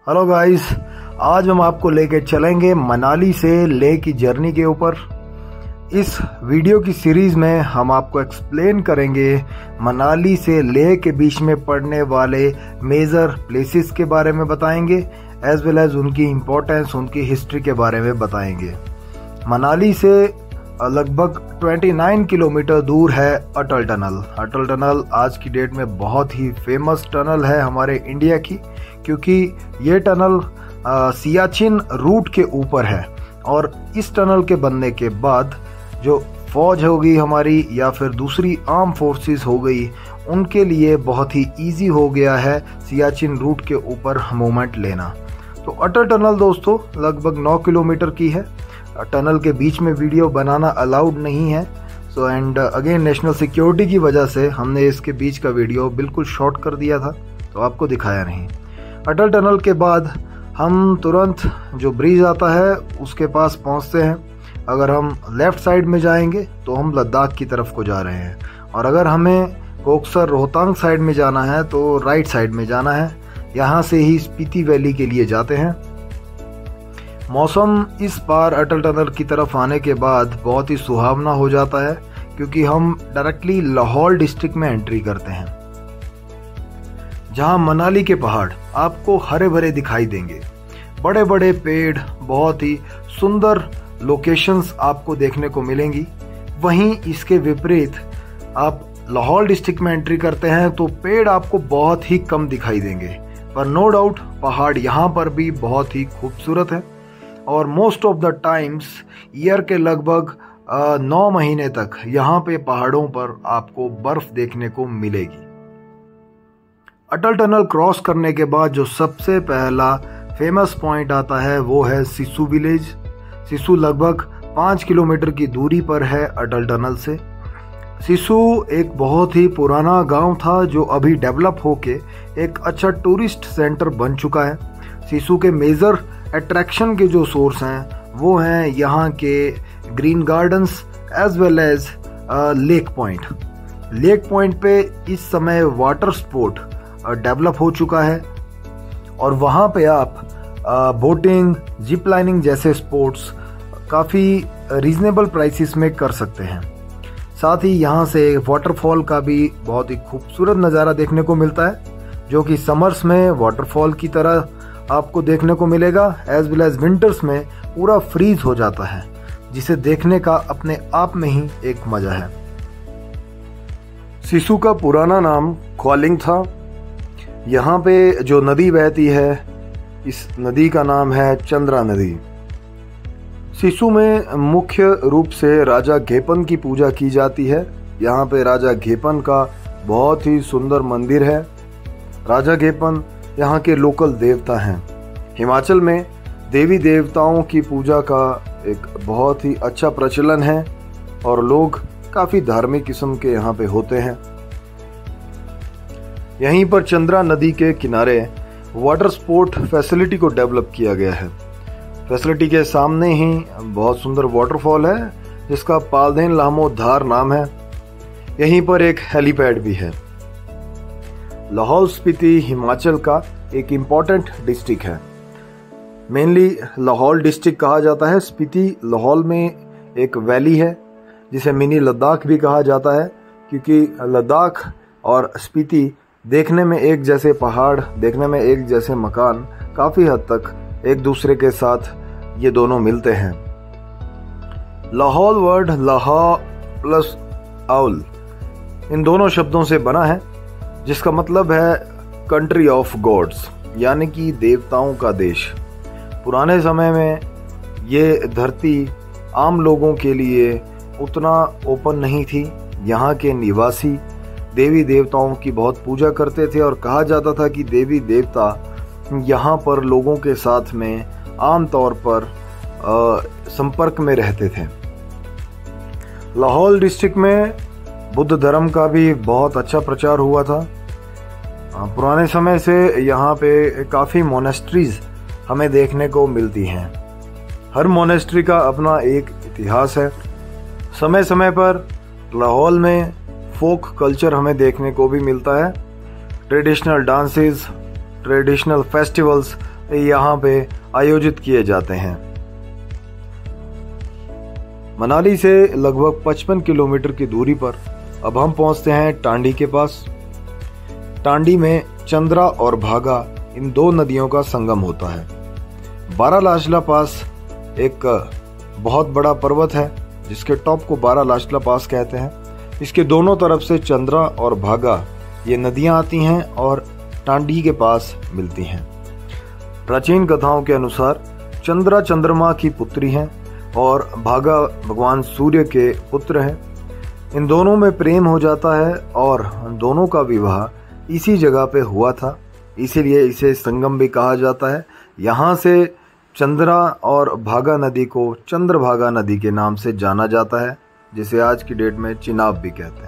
Hello guys, आज हम आपको लेके चलेंगे मनाली से लेह की जर्नी के ऊपर। इस वीडियो की सीरीज में हम आपको एक्सप्लेन करेंगे मनाली से लेह के बीच में पड़ने वाले मेजर प्लेसेस के बारे में बताएंगे, एज वेल एज उनकी इम्पोर्टेंस, उनकी हिस्ट्री के बारे में बताएंगे। मनाली से लगभग 29 किलोमीटर दूर है अटल टनल। अटल टनल आज की डेट में बहुत ही फेमस टनल है हमारे इंडिया की, क्योंकि ये टनल सियाचिन रूट के ऊपर है। और इस टनल के बनने के बाद जो फौज होगी हमारी या फिर दूसरी आर्म फोर्सेस हो गई, उनके लिए बहुत ही इजी हो गया है सियाचिन रूट के ऊपर मूवमेंट लेना। तो अटल टनल दोस्तों लगभग 9 किलोमीटर की है। टनल के बीच में वीडियो बनाना अलाउड नहीं है, so and again national security की वजह से हमने इसके बीच का वीडियो बिल्कुल शॉर्ट कर दिया था, तो आपको दिखाया नहीं। अटल टनल के बाद हम तुरंत जो ब्रिज आता है उसके पास पहुंचते हैं। अगर हम लेफ्ट साइड में जाएंगे तो हम लद्दाख की तरफ को जा रहे हैं, और अगर हमें कोकसर रोहतांग साइड में जाना है तो राइट साइड में जाना है। यहाँ से ही स्पीति वैली के लिए जाते हैं। मौसम इस पार अटल टनल की तरफ आने के बाद बहुत ही सुहावना हो जाता है, क्योंकि हम डायरेक्टली लाहौल डिस्ट्रिक्ट में एंट्री करते हैं, जहां मनाली के पहाड़ आपको हरे भरे दिखाई देंगे। बड़े बड़े पेड़, बहुत ही सुंदर लोकेशंस आपको देखने को मिलेंगी। वहीं इसके विपरीत आप लाहौल डिस्ट्रिक्ट में एंट्री करते हैं तो पेड़ आपको बहुत ही कम दिखाई देंगे, पर नो डाउट पहाड़ यहाँ पर भी बहुत ही खूबसूरत है। और most of the times year के लगभग 9 महीने तक यहाँ पे पहाड़ों पर आपको बर्फ देखने को मिलेगी। अटल टनल क्रॉस करने के बाद जो सबसे पहला फेमस पॉइंट आता है वो है सिसु विलेज। सिसु लगभग 5 किलोमीटर की दूरी पर है अटल टनल से। सिसु एक बहुत ही पुराना गांव था जो अभी डेवलप होके एक अच्छा टूरिस्ट सेंटर बन चुका है। सिसु के मेजर अट्रैक्शन के जो सोर्स हैं वो हैं यहाँ के green gardens as well as lake point. Lake point पे इस समय वाटर स्पोर्ट डेवलप हो चुका है, और वहाँ पे आप बोटिंग, जिप लाइनिंग जैसे स्पोर्ट्स काफ़ी रीजनेबल प्राइसेस में कर सकते हैं। साथ ही यहाँ से वाटरफॉल का भी बहुत ही खूबसूरत नज़ारा देखने को मिलता है, जो कि समर्स में वाटरफॉल की तरह आपको देखने को मिलेगा, एज वेल एज विंटर्स में पूरा फ्रीज हो जाता है, जिसे देखने का अपने आप में ही एक मजा है। सिसु का पुराना नाम ख्वालिंग था। यहाँ पे जो नदी बहती है, इस नदी का नाम है चंद्रा नदी। सिसु में मुख्य रूप से राजा घेपन की पूजा की जाती है। यहाँ पे राजा घेपन का बहुत ही सुंदर मंदिर है। राजा घेपन यहाँ के लोकल देवता हैं। हिमाचल में देवी देवताओं की पूजा का एक बहुत ही अच्छा प्रचलन है, और लोग काफ़ी धार्मिक किस्म के यहाँ पे होते हैं। यहीं पर चंद्रा नदी के किनारे वाटर स्पोर्ट फैसिलिटी को डेवलप किया गया है। फैसिलिटी के सामने ही बहुत सुंदर वाटरफॉल है जिसका पालदेन लामो धार नाम है। यहीं पर एक हेलीपैड भी है। लाहौल स्पीति हिमाचल का एक इम्पॉर्टेंट डिस्ट्रिक्ट है। मेनली लाहौल डिस्ट्रिक्ट कहा जाता है। स्पीति लाहौल में एक वैली है जिसे मिनी लद्दाख भी कहा जाता है, क्योंकि लद्दाख और स्पीति देखने में एक जैसे पहाड़, देखने में एक जैसे मकान, काफ़ी हद तक एक दूसरे के साथ ये दोनों मिलते हैं। लाहौल वर्ड लाहा प्लस आउल इन दोनों शब्दों से बना है, जिसका मतलब है कंट्री ऑफ गॉड्स, यानी कि देवताओं का देश। पुराने समय में ये धरती आम लोगों के लिए उतना ओपन नहीं थी। यहाँ के निवासी देवी देवताओं की बहुत पूजा करते थे, और कहा जाता था कि देवी देवता यहाँ पर लोगों के साथ में आम तौर पर संपर्क में रहते थे। लाहौल डिस्ट्रिक्ट में बुद्ध धर्म का भी बहुत अच्छा प्रचार हुआ था। पुराने समय से यहाँ पे काफ़ी मोनेस्ट्रीज हमें देखने को मिलती हैं। हर मोनेस्ट्री का अपना एक इतिहास है। समय समय पर लाहौल में फोक कल्चर हमें देखने को भी मिलता है। ट्रेडिशनल डांसेस, ट्रेडिशनल फेस्टिवल्स यहाँ पे आयोजित किए जाते हैं। मनाली से लगभग 55 किलोमीटर की दूरी पर अब हम पहुंचते हैं टांडी के पास। टांडी में चंद्रा और भागा इन दो नदियों का संगम होता है। बारालाचला पास एक बहुत बड़ा पर्वत है जिसके टॉप को बारालाचला पास कहते हैं। इसके दोनों तरफ से चंद्रा और भागा ये नदियां आती हैं और टांडी के पास मिलती हैं। प्राचीन कथाओं के अनुसार चंद्रा चंद्रमा की पुत्री हैं और भागा भगवान सूर्य के पुत्र हैं। इन दोनों में प्रेम हो जाता है और दोनों का विवाह इसी जगह पे हुआ था, इसीलिए इसे संगम भी कहा जाता है। यहाँ से चंद्रा और भागा नदी को चंद्रभागा नदी के नाम से जाना जाता है, जिसे आज की डेट में चिनाब भी कहते हैं।